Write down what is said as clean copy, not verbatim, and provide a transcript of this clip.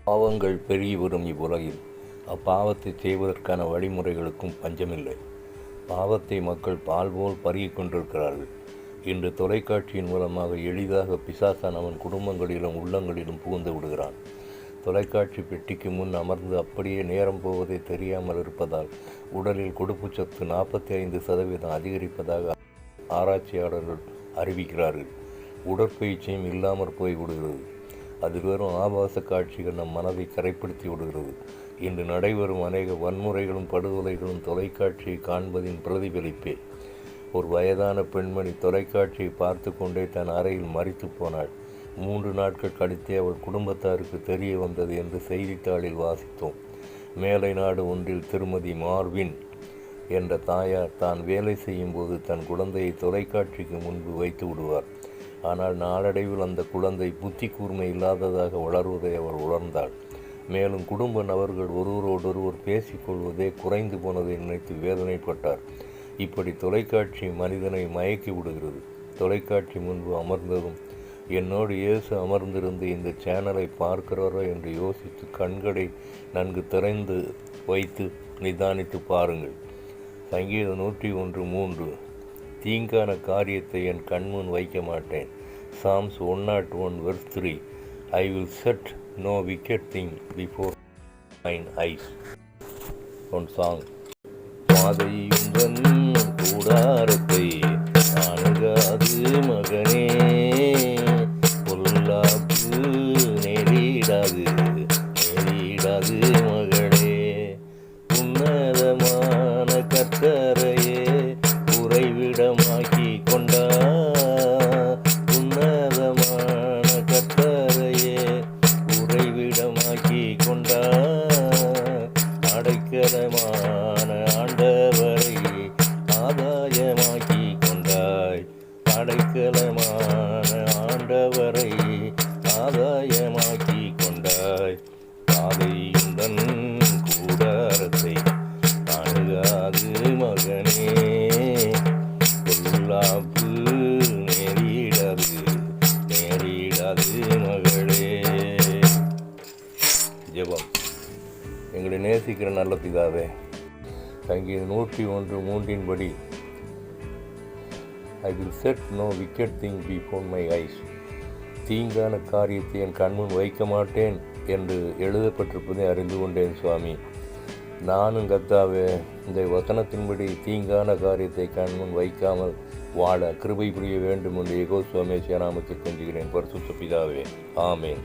பாவங்கள் பெருகி வரும் இவ்வுலகில் அப்பாவத்தை செய்வதற்கான வழிமுறைகளுக்கும் பஞ்சமில்லை. பாவத்தை மக்கள் பால் போல் பருகிக் கொண்டிருக்கிறார்கள். இன்று தொலைக்காட்சியின் மூலமாக எளிதாக பிசாசானவன் குடும்பங்களிலும் உள்ளங்களிலும் புகுந்து விடுகிறான். தொலைக்காட்சி பெட்டிக்கு முன் அமர்ந்து அப்படியே நேரம் போவதை தெரியாமல் இருப்பதால் உடலில் கொழுப்புச்சத்து 45% அதிகரிப்பதாக ஆராய்ச்சியாளர்கள் அறிவிக்கிறார்கள். உடற்பயிற்சியும் இல்லாமற் போய் விடுகிறது. அது வெறும் ஆபாச காட்சிகள் நம் மனதை கரைப்படுத்தி விடுகிறது. இன்று நடைபெறும் அநேக வன்முறைகளும் படுகொலைகளும் தொலைக்காட்சியை காண்பதின் பிரதிபலிப்பே. ஒரு வயதான பெண்மணி தொலைக்காட்சியை பார்த்து கொண்டே தன் அறையில் மரித்து போனாள். 3 நாட்கள் கழித்தே அவள் குடும்பத்தாருக்கு தெரிய வந்தது என்று செய்தித்தாளில் வாசித்தோம். மேலை நாடு ஒன்றில் திருமதி மார்வின் என்ற தாயார் தான் வேலை செய்யும் போது தன் குழந்தையை தொலைக்காட்சிக்கு முன்பு வைத்து விடுவார். ஆனால் நாளடைவில் அந்த குழந்தை புத்தி கூர்மை இல்லாததாக வளர்வதை அவர் உணர்ந்தாள். மேலும் குடும்ப நபர்கள் ஒருவரோடொருவர் பேசிக்கொள்வதே குறைந்து போனதை நினைத்து வேதனைப்பட்டார். இப்படி தொலைக்காட்சி மனிதனை மயக்கி விடுகிறது. தொலைக்காட்சி முன்பு அமர்ந்ததும் என்னோடு இயேசு அமர்ந்திருந்து இந்த சேனலை பார்க்கிறாரோ என்று யோசித்து கண்களை நன்கு திறந்து வைத்து நிதானித்து பாருங்கள். சங்கீதம் 101:3 தீங்கான காரியத்தை என் கண்முன் வைக்க மாட்டேன். Psalms 101:3 I will set no wicked thing before mine eyes. One song. பாதையுந்தன் கூடாரத்தை அணுகாது மகனே, பொல்லாப்பு நேரிடாது மகளே. உன்னதமான கர்த்தரையே உறைவிடமாக்கி கொண்டா, உன்னதமான கர்த்தரையே உறைவிடமாக்கி கொண்டா. அடைக்கலமான ஆண்டவரை ஆதாயமாக்கி கொண்டாய். அடைக்கலமான ஆண்டவரை ஆதாயமாக்கி கொண்டாய். பாதையுந்தன் கூடாரத்தை அணுகாது மகனே, பொல்லாப்பு நேரிடாது மகளே. ஜெபம். எங்களை நேசிக்கிற நல்ல பிதாவே, சங்கீதம் 101:3 I will set no wicked thing before my eyes. தீங்கான காரியத்தை என் கண்முன் வைக்க மாட்டேன் என்று எழுதப்பட்டிருப்பதை அறிந்து கொண்டேன் சுவாமி. நானும் கர்த்தாவே இந்த வசனத்தின்படி தீங்கான காரியத்தை கண்முன் வைக்காமல் வாழ கிருபை புரிய வேண்டும் என்று யெகோவா நாமத்தில் கெஞ்சுகிறேன் பரிசுத்த பிதாவே. ஆமேன்.